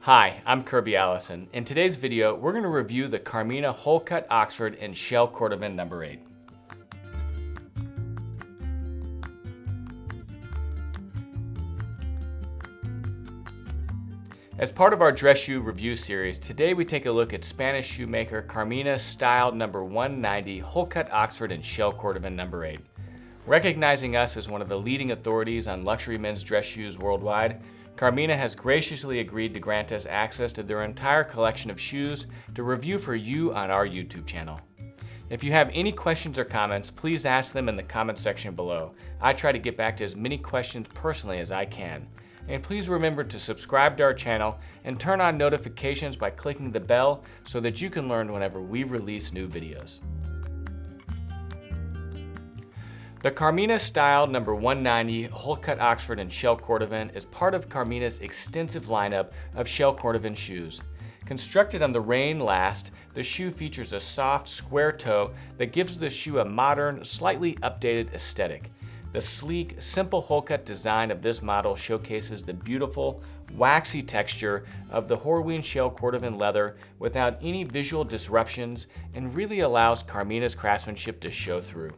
Hi, I'm Kirby Allison. In today's video, we're going to review the Carmina Wholecut Oxford in Shell Cordovan No. 8. As part of our dress shoe review series, today we take a look at Spanish shoemaker Carmina Style No. 190 Wholecut Oxford in Shell Cordovan No. 8. Recognizing us as one of the leading authorities on luxury men's dress shoes worldwide, Carmina has graciously agreed to grant us access to their entire collection of shoes to review for you on our YouTube channel. If you have any questions or comments, please ask them in the comment section below. I try to get back to as many questions personally as I can. And please remember to subscribe to our channel and turn on notifications by clicking the bell so that you can learn whenever we release new videos. The Carmina Style No. 190 Wholecut Oxford in Shell Cordovan is part of Carmina's extensive lineup of Shell Cordovan shoes. Constructed on the Rain Last, the shoe features a soft, square toe that gives the shoe a modern, slightly updated aesthetic. The sleek, simple wholecut design of this model showcases the beautiful, waxy texture of the Horween Shell Cordovan leather without any visual disruptions and really allows Carmina's craftsmanship to show through.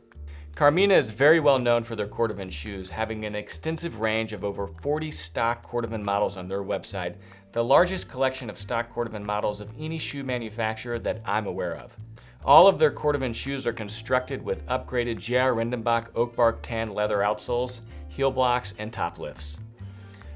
Carmina is very well known for their Cordovan shoes, having an extensive range of over 40 stock Cordovan models on their website, the largest collection of stock Cordovan models of any shoe manufacturer that I'm aware of. All of their Cordovan shoes are constructed with upgraded J.R. Rindenbach oak bark tan leather outsoles, heel blocks, and top lifts.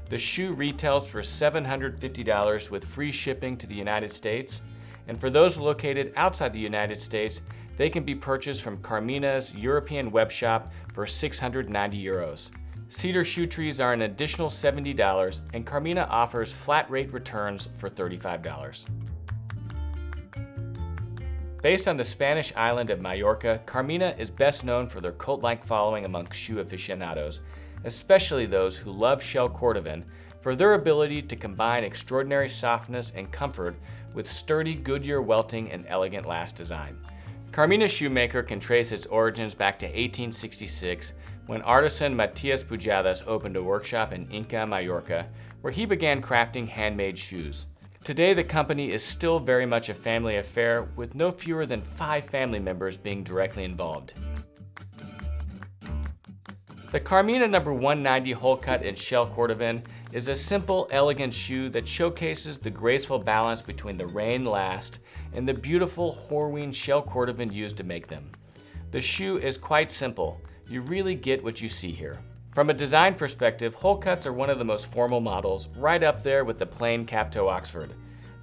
The shoe retails for $750 with free shipping to the United States, and for those located outside the United States, they can be purchased from Carmina's European web shop for €690. Cedar shoe trees are an additional $70, and Carmina offers flat rate returns for $35. Based on the Spanish island of Mallorca, Carmina is best known for their cult-like following among shoe aficionados, especially those who love Shell Cordovan for their ability to combine extraordinary softness and comfort with sturdy Goodyear welting and elegant last design. Carmina Shoemaker can trace its origins back to 1866 when artisan Matias Pujadas opened a workshop in Inca, Mallorca, where he began crafting handmade shoes. Today, the company is still very much a family affair, with no fewer than 5 family members being directly involved. The Carmina No. 190 Wholecut in Shell Cordovan is a simple, elegant shoe that showcases the graceful balance between the Rain Last and the beautiful Horween Shell Cordovan used to make them. The shoe is quite simple. You really get what you see here. From a design perspective, Wholecuts are one of the most formal models, right up there with the plain cap-toe Oxford.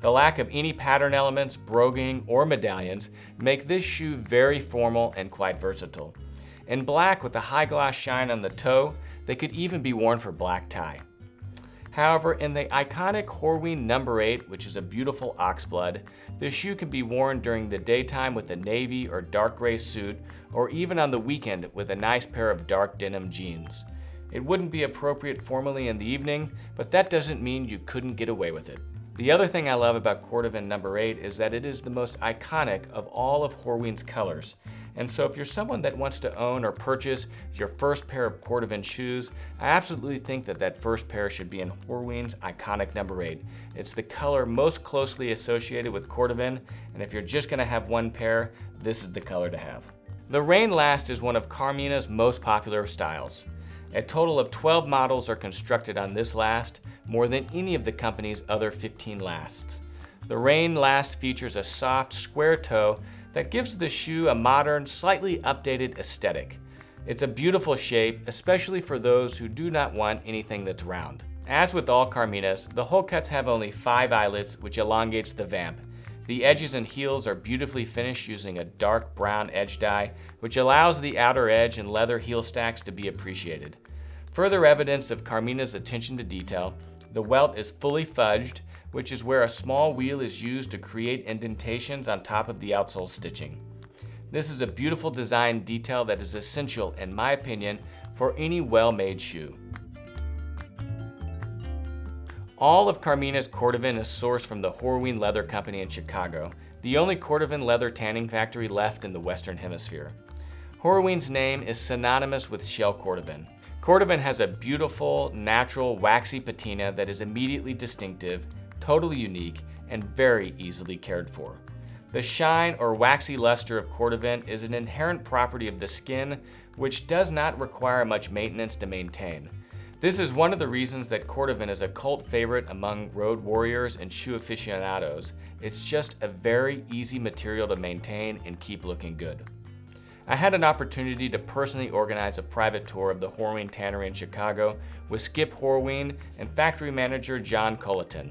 The lack of any pattern elements, broguing, or medallions make this shoe very formal and quite versatile. In black with a high gloss shine on the toe, they could even be worn for black tie. However, in the iconic Horween No. 8, which is a beautiful oxblood, this shoe can be worn during the daytime with a navy or dark gray suit, or even on the weekend with a nice pair of dark denim jeans. It wouldn't be appropriate formally in the evening, but that doesn't mean you couldn't get away with it. The other thing I love about Cordovan No. 8 is that it is the most iconic of all of Horween's colors. And so if you're someone that wants to own or purchase your first pair of Cordovan shoes, I absolutely think that that first pair should be in Horween's iconic No. 8. It's the color most closely associated with Cordovan, and if you're just going to have one pair, this is the color to have. The Rain Last is one of Carmina's most popular styles. A total of 12 models are constructed on this last, more than any of the company's other 15 lasts. The Rain Last features a soft, square toe that gives the shoe a modern, slightly updated aesthetic. It's a beautiful shape, especially for those who do not want anything that's round. As with all Carminas, the Wholecuts have only 5 eyelets, which elongates the vamp. The edges and heels are beautifully finished using a dark brown edge dye, which allows the outer edge and leather heel stacks to be appreciated. Further evidence of Carmina's attention to detail, the welt is fully fudged, which is where a small wheel is used to create indentations on top of the outsole stitching. This is a beautiful design detail that is essential, in my opinion, for any well-made shoe. All of Carmina's Cordovan is sourced from the Horween Leather Company in Chicago, the only Cordovan leather tanning factory left in the Western Hemisphere. Horween's name is synonymous with Shell Cordovan. Cordovan has a beautiful, natural, waxy patina that is immediately distinctive, totally unique, and very easily cared for. The shine or waxy luster of Cordovan is an inherent property of the skin, which does not require much maintenance to maintain. This is one of the reasons that Cordovan is a cult favorite among road warriors and shoe aficionados. It's just a very easy material to maintain and keep looking good. I had an opportunity to personally organize a private tour of the Horween Tannery in Chicago with Skip Horween and factory manager John Culleton.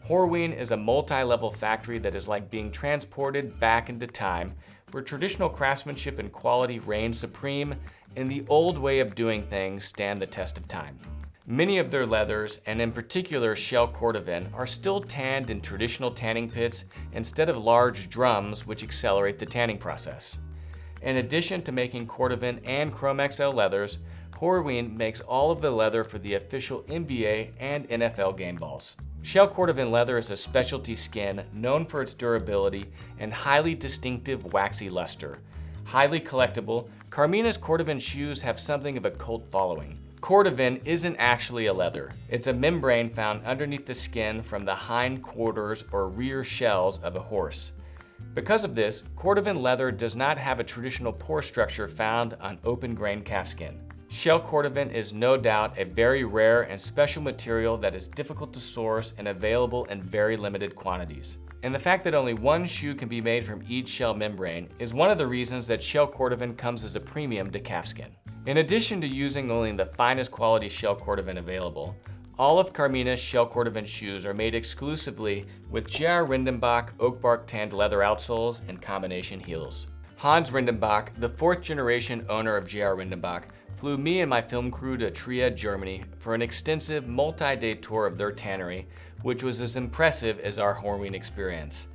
Horween is a multi-level factory that is like being transported back into time, where traditional craftsmanship and quality reign supreme and the old way of doing things stand the test of time. Many of their leathers, and in particular Shell Cordovan, are still tanned in traditional tanning pits instead of large drums which accelerate the tanning process. In addition to making Cordovan and Chrome XL leathers, Horween makes all of the leather for the official NBA and NFL game balls. Shell Cordovan leather is a specialty skin known for its durability and highly distinctive waxy luster. Highly collectible, Carmina's Cordovan shoes have something of a cult following. Cordovan isn't actually a leather. It's a membrane found underneath the skin from the hind quarters or rear shells of a horse. Because of this, Cordovan leather does not have a traditional pore structure found on open-grain calfskin. Shell Cordovan is no doubt a very rare and special material that is difficult to source and available in very limited quantities. And the fact that only one shoe can be made from each shell membrane is one of the reasons that Shell Cordovan comes as a premium to calfskin. In addition to using only the finest quality Shell Cordovan available, all of Carmina's Shell Cordovan shoes are made exclusively with J.R. Rindenbach oak bark tanned leather outsoles and combination heels. Hans Rindenbach, the fourth generation owner of J.R. Rindenbach, flew me and my film crew to Trier, Germany for an extensive multi-day tour of their tannery, which was as impressive as our Horween experience.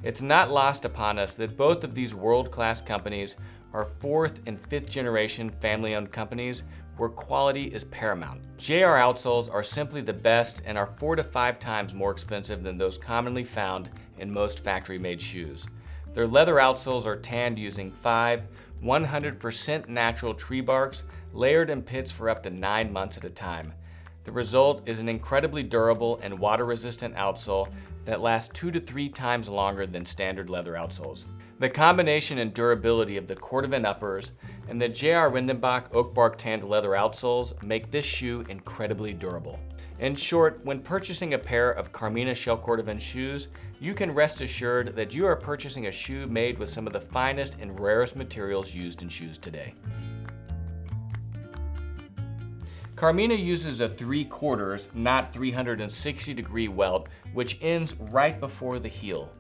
It's not lost upon us that both of these world-class companies are fourth and fifth generation family-owned companies where quality is paramount. JR outsoles are simply the best and are 4 to 5 times more expensive than those commonly found in most factory-made shoes. Their leather outsoles are tanned using 5 100% natural tree barks layered in pits for up to 9 months at a time. The result is an incredibly durable and water-resistant outsole that lasts 2 to 3 times longer than standard leather outsoles. The combination and durability of the Cordovan uppers and the J.R. Rindenbach oak bark tanned leather outsoles make this shoe incredibly durable. In short, when purchasing a pair of Carmina Shell Cordovan shoes, you can rest assured that you are purchasing a shoe made with some of the finest and rarest materials used in shoes today. Carmina uses a 3/4, not 360-degree welt, which ends right before the heel.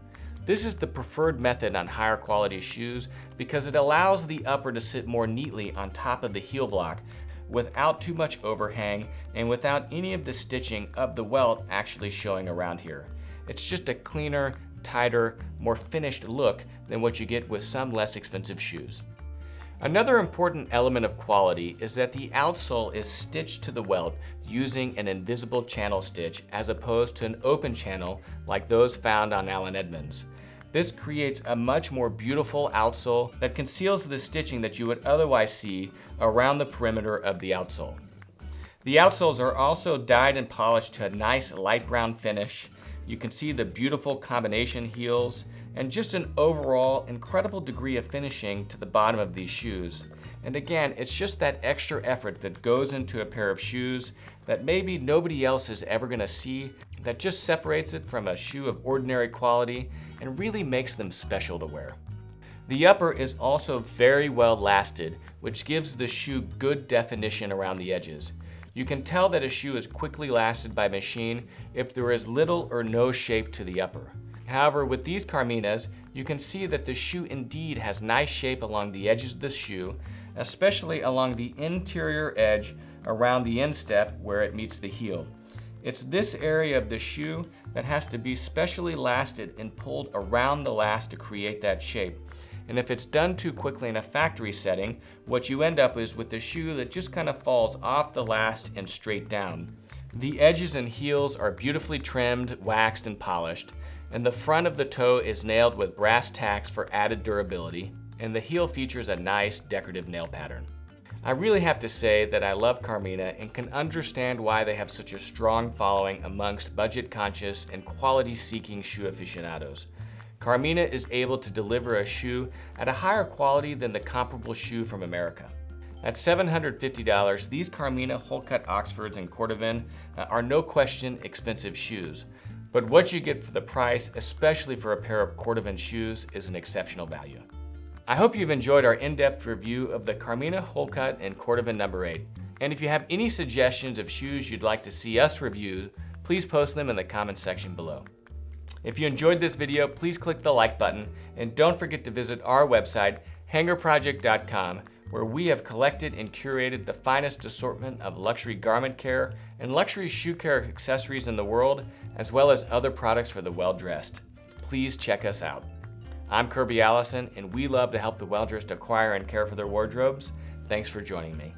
This is the preferred method on higher quality shoes because it allows the upper to sit more neatly on top of the heel block without too much overhang and without any of the stitching of the welt actually showing around here. It's just a cleaner, tighter, more finished look than what you get with some less expensive shoes. Another important element of quality is that the outsole is stitched to the welt using an invisible channel stitch as opposed to an open channel like those found on Allen Edmonds. This creates a much more beautiful outsole that conceals the stitching that you would otherwise see around the perimeter of the outsole. The outsoles are also dyed and polished to a nice light brown finish. You can see the beautiful combination heels and just an overall incredible degree of finishing to the bottom of these shoes. And again, it's just that extra effort that goes into a pair of shoes that maybe nobody else is ever gonna see, that just separates it from a shoe of ordinary quality and really makes them special to wear. The upper is also very well lasted, which gives the shoe good definition around the edges. You can tell that a shoe is quickly lasted by machine if there is little or no shape to the upper. However, with these Carminas, you can see that the shoe indeed has nice shape along the edges of the shoe, especially along the interior edge around the instep where it meets the heel. It's this area of the shoe that has to be specially lasted and pulled around the last to create that shape. And if it's done too quickly in a factory setting, what you end up is with a shoe that just kind of falls off the last and straight down. The edges and heels are beautifully trimmed, waxed, and polished, and the front of the toe is nailed with brass tacks for added durability, and the heel features a nice decorative nail pattern. I really have to say that I love Carmina and can understand why they have such a strong following amongst budget-conscious and quality-seeking shoe aficionados. Carmina is able to deliver a shoe at a higher quality than the comparable shoe from America. At $750, these Carmina Wholecut Oxfords and Cordovan are no question expensive shoes. But what you get for the price, especially for a pair of Cordovan shoes, is an exceptional value. I hope you've enjoyed our in-depth review of the Carmina Wholecut and Cordovan No. 8. And if you have any suggestions of shoes you'd like to see us review, please post them in the comments section below. If you enjoyed this video, please click the like button and don't forget to visit our website, hangerproject.com, where we have collected and curated the finest assortment of luxury garment care and luxury shoe care accessories in the world, as well as other products for the well-dressed. Please check us out. I'm Kirby Allison, and we love to help the well-dressed acquire and care for their wardrobes. Thanks for joining me.